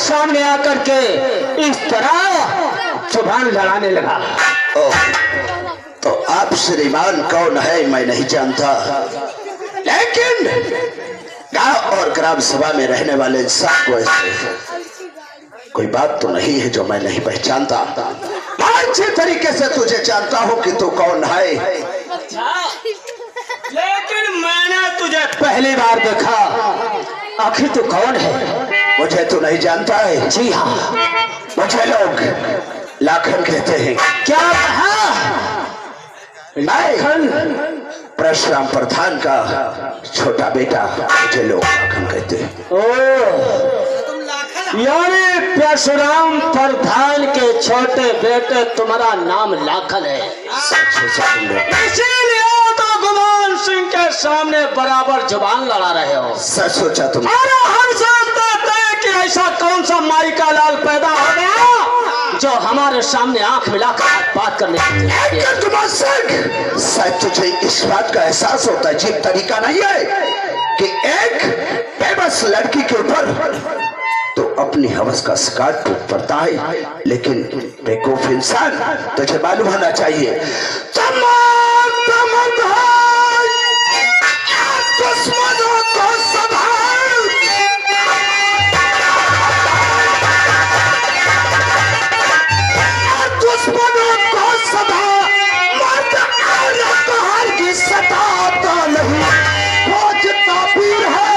सामने आकर के इस तरह जुबान लड़ाने लगा। तो आप श्रीमान कौन है मैं नहीं जानता, लेकिन गांव और ग्राम सभा में रहने वाले इंसान को ऐसे कोई बात तो नहीं है जो मैं नहीं पहचानता। अच्छे तरीके से तुझे जानता हूँ कि तू कौन है। लेकिन मैंने तुझे पहली बार देखा, आखिर तू कौन है? मुझे तू नहीं जानता है? जी हाँ, मुझे लोग लाखन कहते हैं। क्या कहा? लाखन परशुराम प्रधान का छोटा बेटा, मुझे लोग लाखन कहते हैं। ओ, यानी परशुराम प्रधान के छोटे बेटे तुम्हारा नाम लाखन है। इसीलिए तो गुमान सिंह के सामने बराबर जुबान लड़ा रहे हो। सच सोचा तुम? अरे हम सोचते थे कि ऐसा कौन सा माई का लाल पैदा हो गया जो हमारे सामने आंख मिलाकर बात करने शायद तुझे इस बात का एहसास होता है अजीब तरीका नहीं है कि एक बेबस लड़की के ऊपर तो अपनी हवस का शिकार टूट पड़ता है, लेकिन बेवकूफ इंसान तुझे मालूम होना चाहिए दुश्मनों को संभाल, दुश्मनों को संभाल, मर्द औरत को हरगिज़ सताता नहीं, खोजता पीर है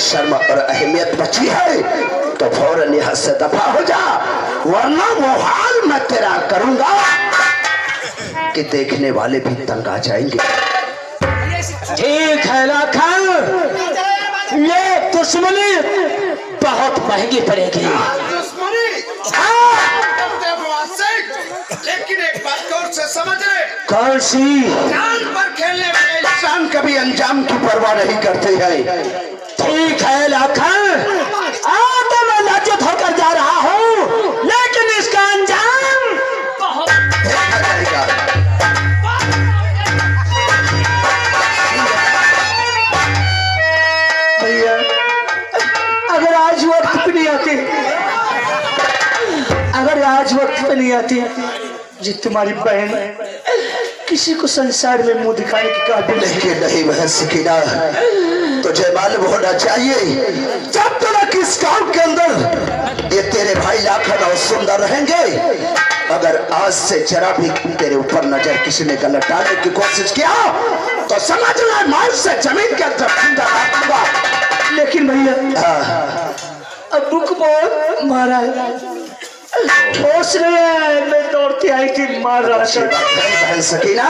शर्म और अहमियत बची है तो फौरन यहाँ से दफा हो जा, वरना वो हाल मैं तेरा करूंगा कि देखने वाले भी तंग आ जाएंगे। ठीक है लाखन, ये दुश्मनी बहुत महंगी पड़ेगी। लेकिन एक बात गौर से समझे। कौन सी? जान पर खेलने वाले इंसान कभी अंजाम की परवाह नहीं करते हैं। ठीक है लाखन, तो मैं लज्जित होकर जा रहा हूँ, लेकिन इसका अंजाम बहुत भैया। अगर आज वक्त पे नहीं आते, अगर आज वक्त पे नहीं आती जी तुम्हारी बहन किसी को संसार में मुंह दिखाने की काबिल नहीं बहन सकीना, तुझे मालूम होना चाहिए जब तक इस गांव के अंदर ये तेरे भाई लाखन और सुंदर रहेंगे, अगर आज से जरा भी तेरे ऊपर नजर किसी ने गलत डालने की कोशिश किया तो समझ ले मार से जमीन के अंदर जिंदा रखूंगा। लेकिन भैया अब्बू को बहुत मारा है, होश नहीं है, मैं दौड़ती आई थी मार रहा अच्छी बात नहीं बहन सकीना,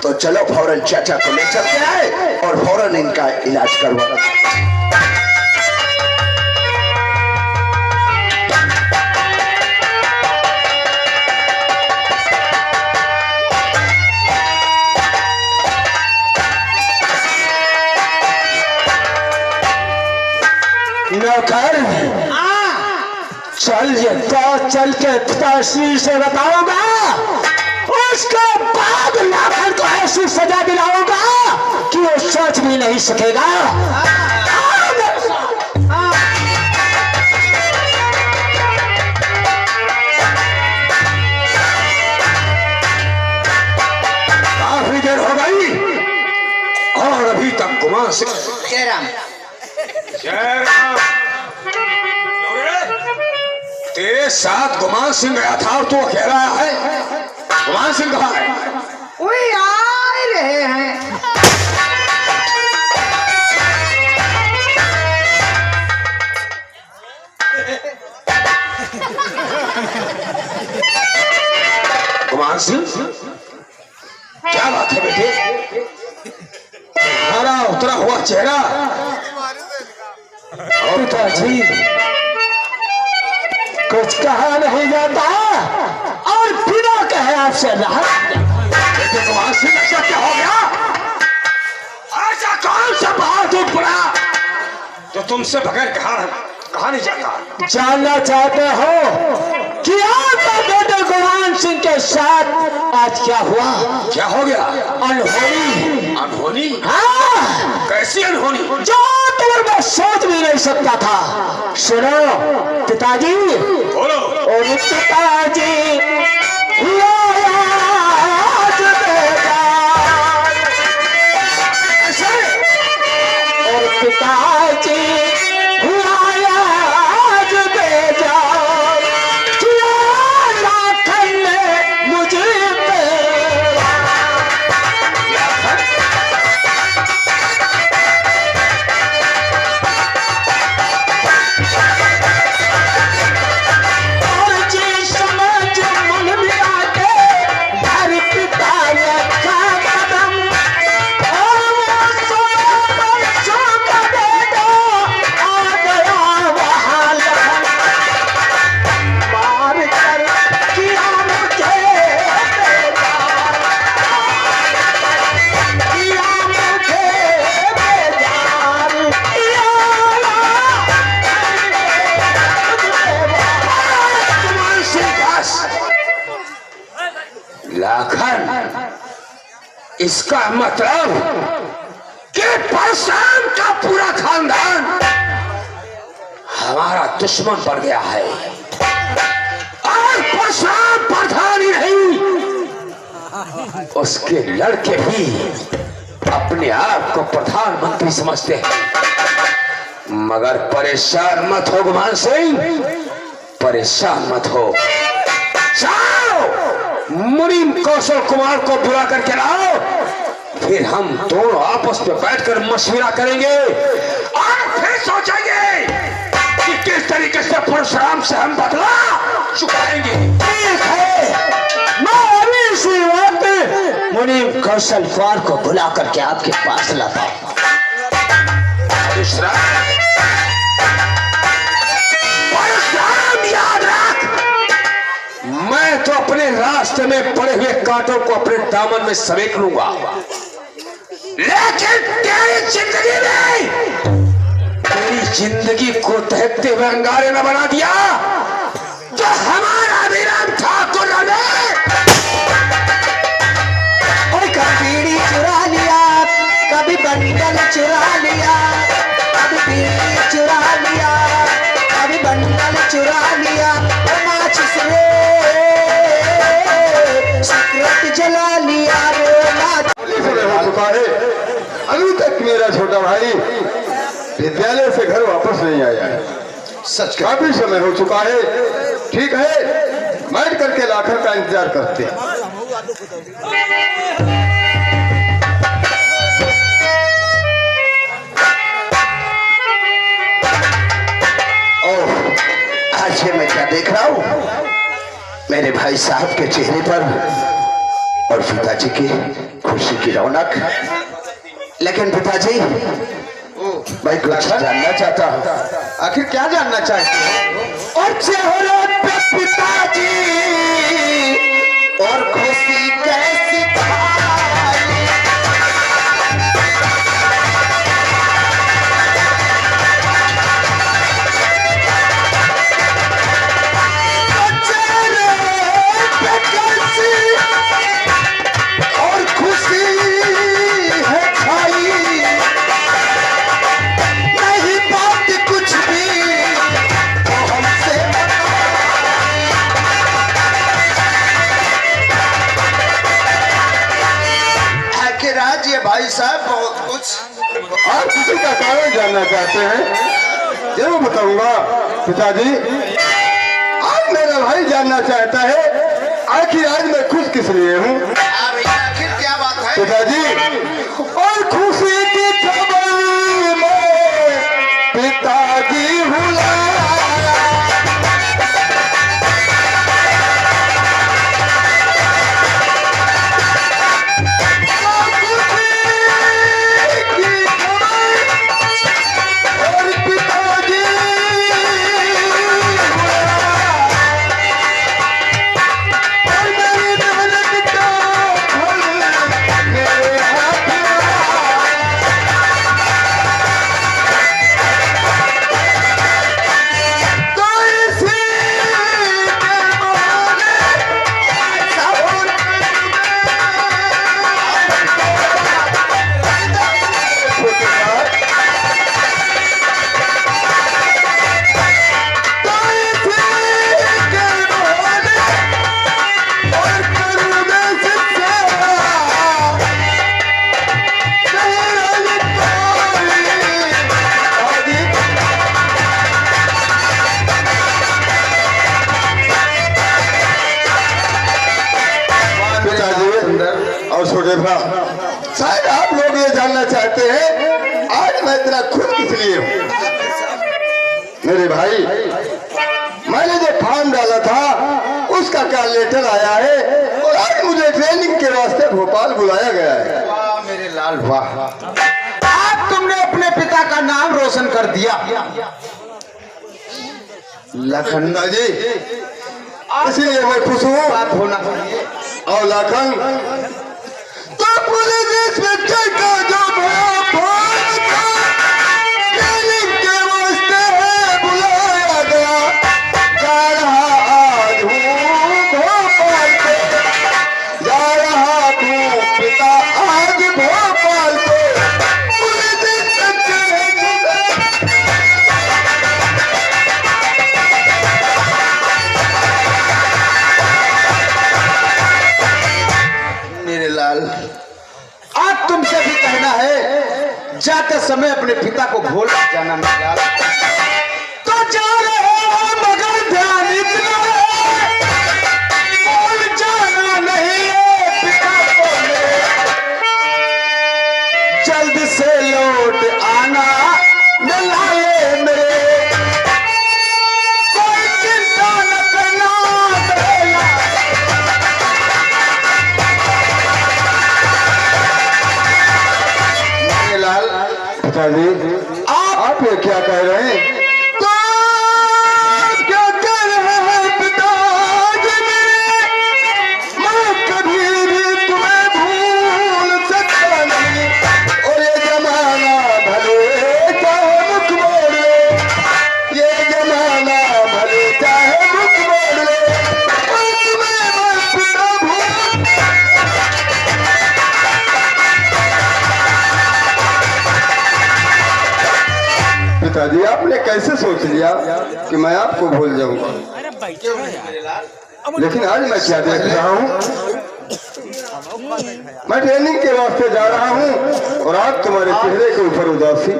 तो चलो फौरन चाचा को ले चलते हैं और फौरन इनका इलाज करवाना। नौकर चल चल के पिताश्री से बताऊंगा, उसके बाद लाखन को ऐसी सजा दिलाऊंगा कि वो सोच भी नहीं सकेगा। काफी देर हो गई और अभी तक गुमान से तेरे साथ गुमान सिंह गया था और तू अकेला है। गुमान सिंह कहाँ है? वही आ रहे हैं। गुमान सिंह क्या बात है बेटे? तुम्हारा उतरा हुआ चेहरा और पिताजी कुछ कहा नहीं जाता और बिना कहे आपसे बेटे गुमान सिंह ऐसा क्या हो गया? ऐसा कौन सा बात हो पड़ा तो तुमसे बगैर कहा नहीं जाता? जानना चाहते हो कि आपका बेटे गुमान सिंह के साथ आज क्या हुआ? क्या हो गया? अनहोनी। अनहोनी? हाँ। कैसी अनहोनी? जो तुम मैं सोच भी नहीं सकता था। सुनो पिताजी, बोलो। और पिताजी और पिताजी इसका मतलब कि परशान का पूरा खानदान हमारा दुश्मन बन गया है और परशान प्रधान ही नहीं, उसके लड़के भी अपने आप को प्रधानमंत्री समझते हैं। मगर परेशान मत हो गुमान सिंह, परेशान मत हो। मुनीम कौशल कुमार को बुला करके लाओ, फिर हम दोनों आपस में बैठकर मशवरा करेंगे और फिर सोचेंगे कि किस तरीके से परशुराम से हम बदला चुकाएंगे। ठीक है, मैं अभी इसी वक्त मुनीम कौशल कुमार को बुला करके आपके पास लाता हूं। परशुराम याद रख, मैं तो अपने रास्ते में पड़े हुए कांटों को अपने दामन में समेट लूंगा, लेकिन तेरी जिंदगी को दहकते हुए अंगारे न बना दिया तो हमारा विराम ठाकुर ने कभी बीड़ी चुरा लिया, कभी बंडल चुरा लिया, कभी बीड़ी चुरा लिया, कभी बंडल चुरा लिया, माचिस रे सिगरेट जला लिया रे। हो चुका है, अभी तक मेरा छोटा भाई विद्यालय से घर वापस नहीं आया है। सच काफी समय हो चुका है। ठीक है, बैठ करके लाखन का इंतजार करते हैं। आज ये मैं क्या देख रहा हूँ मेरे भाई साहब के चेहरे पर और पिताजी की खुशी की रौनक। लेकिन पिताजी मैं कुछ जानना चाहता हूँ। आखिर क्या जानना चाहते हो? और चेहरे पे पिताजी और खुशी कैसी छाई। और चेहरे पे कैसी और खुशी है छाई। नहीं बात कुछ भी तो हमसे आखिर आज ये भाई साहब बहुत कुछ आप किसी का कारण जानना चाहते हैं? जरूर बताऊंगा पिताजी। आज मेरा भाई जानना चाहता है आखिर आज मैं खुश किस लिए हूँ। आखिर क्या बात है? पिताजी और खुशी की खबर में पिताजी भुलाया। और पिताजी और मेरी मेहनत का फल मेरे हाथ में। तो इसी के बहाने साबुन और छोटे भ्रा शायद आप लोग ये जानना चाहते हैं आज मैं इतना खुश किस लिए हूँ। मेरे भाई मैंने जो फॉर्म डाला था उसका क्या लेटर आया है और आज मुझे ट्रेनिंग के वास्ते भोपाल बुलाया गया है। वाह मेरे लाल वाह, आज तुमने अपने पिता का नाम रोशन कर दिया। लखन जी इसीलिए मैं खुश हूँ। बात होना चाहिए। और लाखन तो पूरे देश में चलता जो भोपाल था ट्रेनिंग के वास्ते है बुलाया गया। जा रहा आज हूँ भोपाल पे, जा रहा हूँ पिता आज भोपाल पे। पूरे देश में मेरे लाल आज तुमसे भी कहना है जाते समय अपने पिता को भूल मत जाना मेरे लाल। तो जा रहे हो मगर ध्यान इतना है, भूल जाना नहीं है पिता को मेरे। जल्द से लौट आना मिला ले मेरे, कोई चिंता न करना मेरे लाल। लाल पिताजी आप ये क्या कह रहे हैं? तो क्या कह रहे हैं पिताजी मेरे? मैं कभी भी तुम्हें भूल सकता नहीं। और ये जमाना भले चाहे मुख मोड़ ले, ये जमाना भले चाहे मुख मोड़ ले, और तुम्हें मैं पिता भूल। पिताजी आपने कैसे सोच लिया कि मैं आपको भूल जाऊंगा? लेकिन आज मैं क्या देख रहा हूँ, मैं ट्रेनिंग के वास्ते जा रहा हूँ और आज तुम्हारे चेहरे के ऊपर उदासी।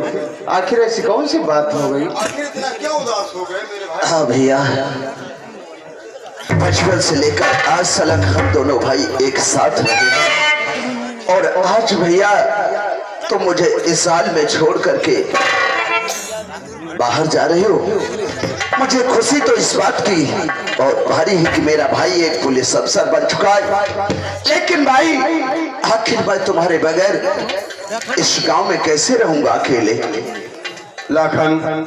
आखिर ऐसी कौन सी बात हो गई? आखिर इतना क्यों उदास हो गए मेरे भाई? हाँ भैया, बचपन से लेकर आज तक हम दोनों भाई एक साथ रहे और आज भैया तुम मुझे इस साल में छोड़ करके बाहर जा रहे हो। मुझे खुशी तो इस बात की बहुत भारी है कि मेरा भाई एक पुलिस अफसर बन चुका है, लेकिन भाई आखिर मैं तुम्हारे बगैर इस गांव में कैसे रहूंगा अकेले? लाखन,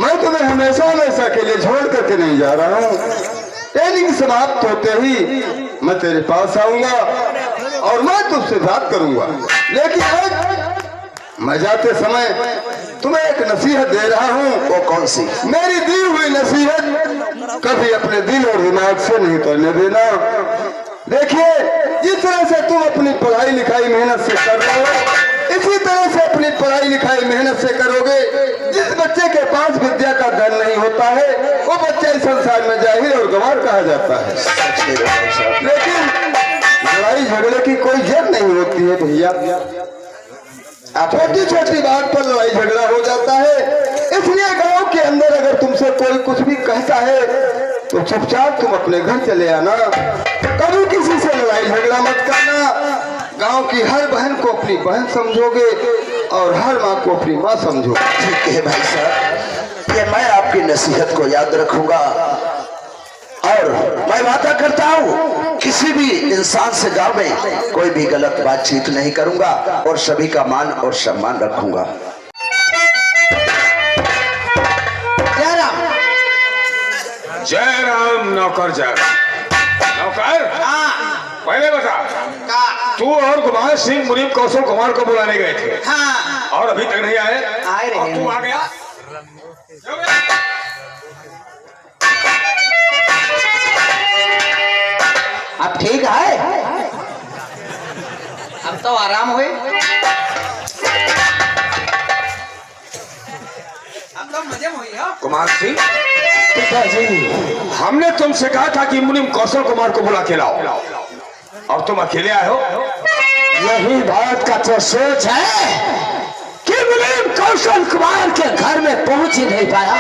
मैं तुम्हें हमेशा हमेशा अकेले छोड़ करके नहीं जा रहा हूँ। ट्रेनिंग समाप्त होते ही मैं तेरे पास आऊंगा और मैं तुझसे बात करूंगा, लेकिन आज मैं जाते समय तुम्हें एक नसीहत दे रहा हूँ। वो कौन सी? मेरी दी हुई नसीहत कभी अपने दिल और दिमाग से नहीं करने देना। देखिए, जिस तरह से तुम अपनी पढ़ाई लिखाई मेहनत से कर रहे हो, इसी तरह से अपनी पढ़ाई लिखाई मेहनत से करोगे। जिस बच्चे के पास विद्या का धन नहीं होता है, वो बच्चा इस संसार में जाहिल और गंवार कहा जाता है। लेकिन लड़ाई झगड़े की कोई जड़ नहीं होती है भैया। छोटी छोटी बात पर लड़ाई झगड़ा हो जाता है। इसलिए गांव के अंदर अगर तुमसे कोई कुछ भी कहता है तो चुपचाप तुम अपने घर चले आना। कभी किसी से लड़ाई झगड़ा मत करना। गांव की हर बहन को अपनी बहन समझोगे और हर माँ को अपनी माँ समझोगे। ठीक है भाई साहब, ये मैं आपकी नसीहत को याद रखूंगा और मैं वादा करता हूँ किसी भी इंसान से गांव में कोई भी गलत बातचीत नहीं करूंगा और सभी का मान और सम्मान रखूंगा। जय राम नौकर जय नौकर। पहले बता, तू और कुमार सिंह मुनीम कौशल कुमार को बुलाने गए थे। हाँ। और अभी तक नहीं आए। आए रहे और तू आ गया। अब ठीक है, अब तो आराम हुए, अब तो मजे में हुई है। कुमार सिंह, पिताजी, हमने तुमसे कहा था कि मुनीम कौशल कुमार को बुला के लाओ, और तुम अकेले आए हो। यही बात का तो सोच है कि मुनीम कौशल कुमार के घर में पहुंच ही नहीं पाया।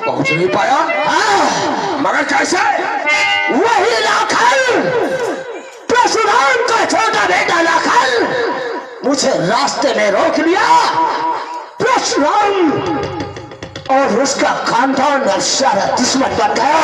पहुंच नहीं पाया? हाँ। मगर कैसे? वही लाखन, परशुराम का छोटा बेटा लाखन, मुझे रास्ते में रोक लिया। परशुराम और उसका खानदान अब सारा दुश्मन बन गया।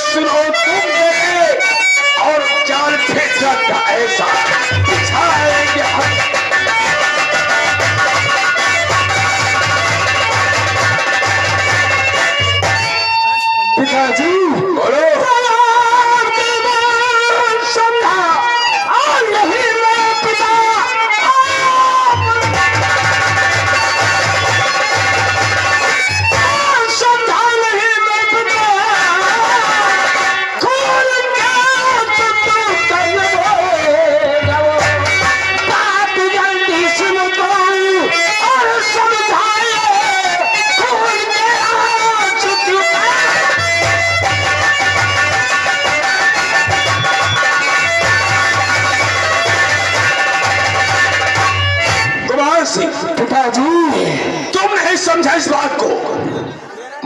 सुनो तुम मेरे, और जाल फेंका का ऐसा बिछाएंगे हम। पिताजी बोलो। समझा और नहीं मैं पिता। समझा नहीं मैं पिता। खोल के बात जल्दी सुन दो और समझाए। खोल के पिताजी, तुम नहीं समझा इस बात को,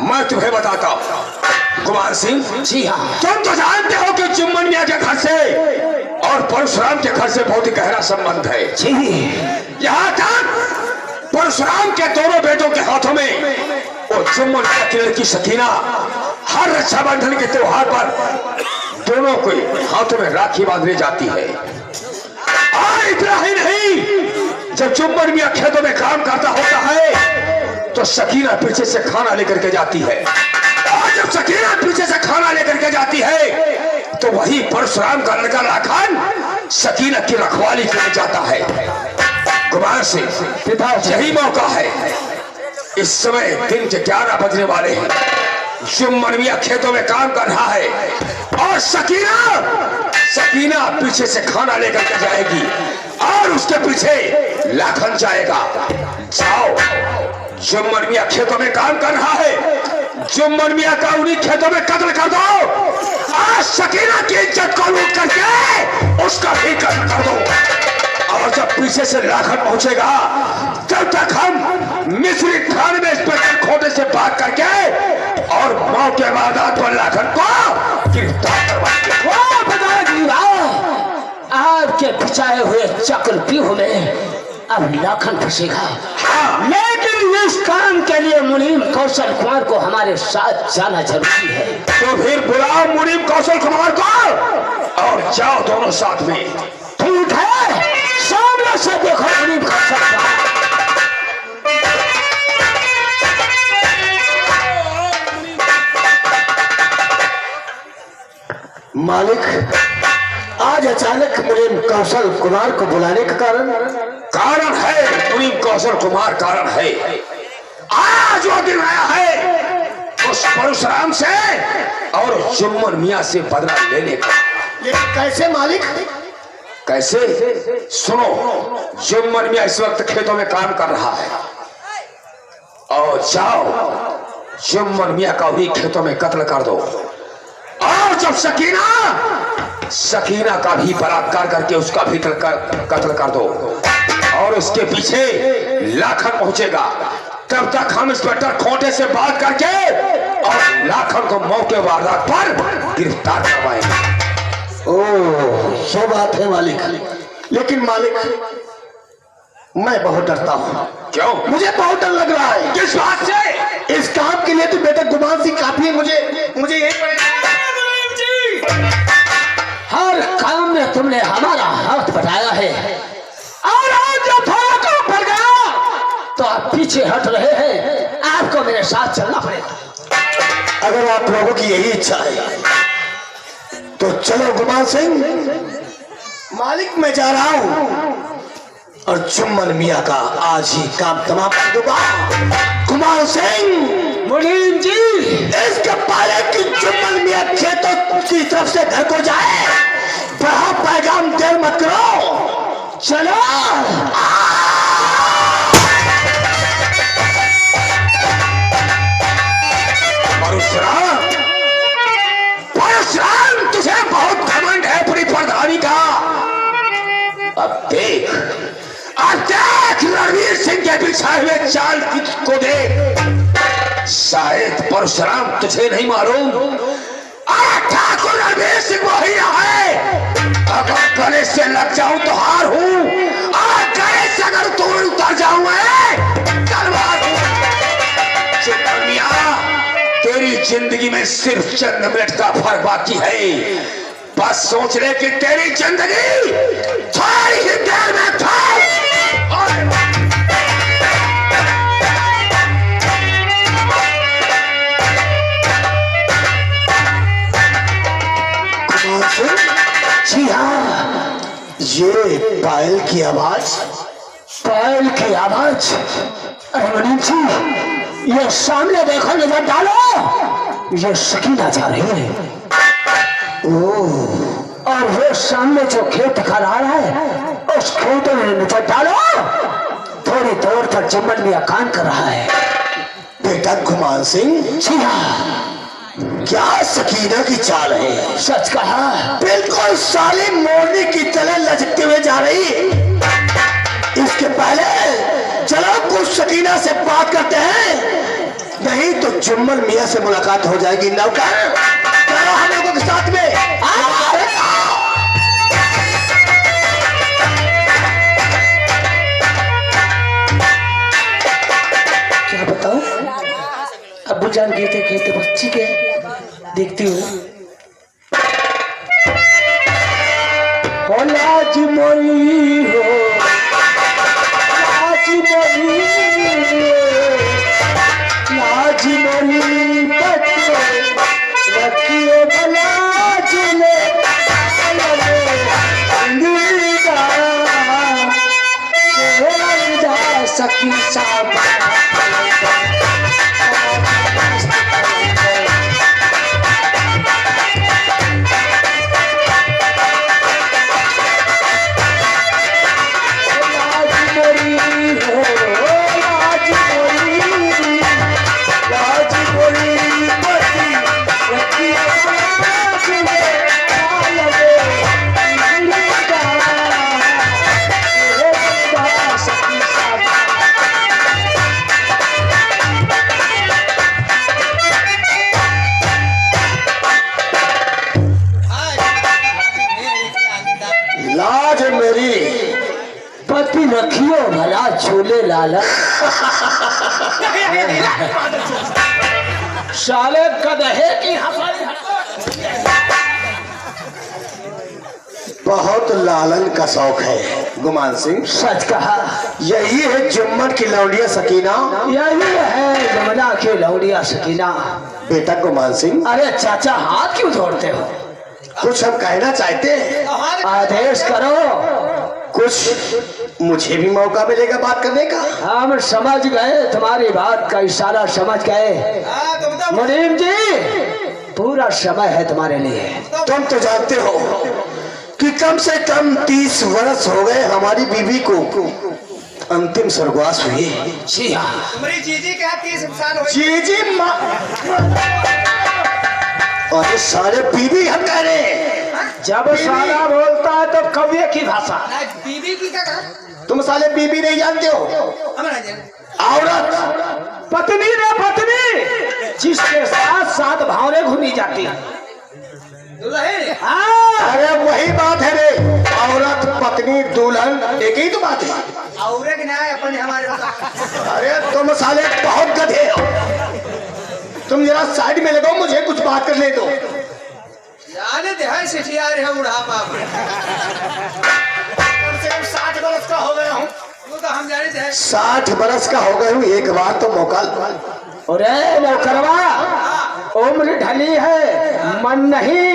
मैं तुम्हें बताता हूँ। कुमार सिंह, जी हाँ, तुम तो जानते हो कि जुम्मन मियां के घर से और परशुराम के घर से बहुत ही गहरा संबंध है। जी। यहाँ तक परशुराम के दोनों बेटों के हाथों में वो जुम्मन मियां की लड़की सकीना हर रक्षाबंधन के त्योहार पर दोनों को हाथों में राखी बांधने जाती है। और इतना ही नहीं, जब जुम्मन मियां खेतों में काम करता होता है तो सकीना पीछे से खाना लेकर के जाती है, और जब सकीना पीछे से खाना लेकर के जाती है तो वही परशुराम का लड़का लाखन सकीना की रखवाली के लिए जाता है। कुमार सिंह, पिता, यही मौका है। इस समय दिन के 11 बजने वाले हैं। जुम्मन मियां खेतों में काम कर रहा है और सकीना पीछे से खाना लेकर के जाएगी और उसके पीछे लाखन जाएगा। जाओ, जुम्मन मियां खेतों में काम कर रहा है, जुम्मन मियां का उन्हीं खेतों में कत्ल कर दो। आज सकीना की इज्जत को लूट करके उसका भी कत्ल कर दो। और जब पीछे से लाखन पहुंचेगा तब तक हम मिस्री थाने में इंस्पेक्टर खोटे से बात करके और मौके वारदात पर लाखन को गिरफ्तार करवाएंगे। आपके बिछाए हुए चक्रव्यूह में अब लाखन फंसेगा। हाँ। लेकिन इस काम के लिए मुनीम कौशल कुमार को हमारे साथ जाना जरूरी है। तो फिर बुलाओ मुनीम कौशल कुमार को और जाओ दोनों साथ में। ठीक है, सामने से देखो मुनीम कौशल कुमार। मालिक, आज अचानक मुनीम कौशल कुमार को बुलाने का कारण है मुनीम कौशल कुमार, कारण है आज वो दिन आया है उस परशुराम से और जुम्मन मियां से बदला लेने का। ये कैसे मालिक? कैसे? सुनो, जुम्मन मियां इस वक्त खेतों में काम कर रहा है और जाओ जुम्मन मियां का भी खेतों में कत्ल कर दो। और जब सकीना का भी बलात्कार करके उसका भी कत्ल कर दो और उसके पीछे लाखन पहुंचेगा तब तक हम इंस्पेक्टर खोटे से बात करके और लाखन को मौके वारदात पर गिरफ्तार करवाएंगे। ओह, ये बात है मालिक। लेकिन मालिक, मैं बहुत डरता हूँ। क्यों? मुझे बहुत डर लग रहा है। किस बात से? इस काम के लिए तो बेटा गुमान सिंह काफी है। मुझे यही पड़ेगा। हर काम में तुमने हमारा हाथ बटाया है और आज जब थोड़ा काम पड़ गया तो आप पीछे हट रहे हैं। आपको मेरे साथ चलना पड़ेगा। अगर आप लोगों की यही इच्छा है तो चलो गुमान सिंह। मालिक, मैं जा रहा हूँ और जुम्मन मियां का आज ही काम तमाम कर दूंगा। गुमान सिंह, मुनीम जी, इसके पहले कि जुम्मन मियां खेतों की तरफ से घर को जाए, बड़ा पैगाम देर मत करो। चलो। परशुराम, तुझे बहुत घमंड है पूरी प्रधानी का। अब देख रणवीर सिंह के बिछाए हुए चाल को देख। शायद परशुराम तुझे नहीं मालूम, ठाकुर रणवीर सिंह वही है। अगर गले से लग जाऊं तो हार हूं और गले से अगर तोड़ उतर जाऊं तलवार हूं। तेरी जिंदगी में सिर्फ चंद मिनट का फर्क बाकी है। बस सोच ले कि तेरी जिंदगी थोड़ी ही देर में था। जी हाँ, ये पायल की आवाज। पायल की आवाज? मुनीम जी, ये सामने देखो, नजर डालो, ये सकीना जा रही है। ओह, और वो सामने जो खेत दिखा रहा है उस खेत में नजर डालो, थोड़ी दूर पर जुम्मन मियां काम कर रहा है। बेटा गुमान सिंह, जी हाँ, क्या सकीना की चाल है? सच कहा। बिल्कुल साली मोरनी की तरह लचकते हुए जा रही। इसके पहले चलो कुछ सकीना से बात करते हैं, नहीं तो जुम्मन मियां से मुलाकात हो जाएगी। नौकर, चलो हम लोगों के साथ में। क्या बताओ, अब्बू जान कहते कहते बच्ची के देखती हूँ। लाज मोरी हो, लाज मोरी, लाज मोरी बच्चे रखिए बलाज ले सकी साहब। रे लाला साले गधे की हमारी बहुत लालन का शौक है गुमान सिंह। सच कहा। यही है जुम्मन की लौंडिया सकीना। यही है जमुना की लौंडिया सकीना। बेटा गुमान सिंह, अरे चाचा हाथ क्यों जोड़ते हो? कुछ हम कहना चाहते हैं। आदेश करो। कुछ मुझे भी मौका मिलेगा बात करने का। हम समझ गए तुम्हारी बात का इशारा समझ गए मुनीम जी, पूरा समय है तुम्हारे लिए। तुम तो जानते हो कि कम से कम 30 वर्ष हो गए हमारी बीवी को अंतिम स्वर्गवास हुए। जी हाँ। तुम्हारी जीजी क्या 30 साल हो जीजी और सारे बीवी हम कह रहे हैं। जब साला बोलता है तो कव्य की भाषा। बीबी की क्या कहा? तुम साले बीवी नहीं जानते हो? औरत पत्नी रे पत्नी, जिसके साथ साथ भावरे घूमी जाती है। हाँ। अरे वही बात है रे, औरत पत्नी दुल्हन एक ही तो बात है। अपन हमारे अरे तुम साले बहुत गधे हो। तुम जरा साइड में लगाओ, मुझे कुछ बात करने दो। सिटिया रहे बुढ़ापा कम से कम 60 बरस का हो गया हूँ। वो तो हम जाने थे 60 बरस का हो गए हूँ, एक बार तो मौका। अरे नौकरवा, उम्र ढली है मन नहीं।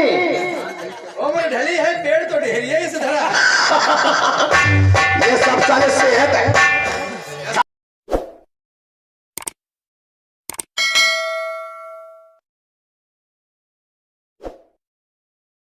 उम्र ढली है पेड़ तो ढेरी है इस धरा। ये सब साले सेहत है।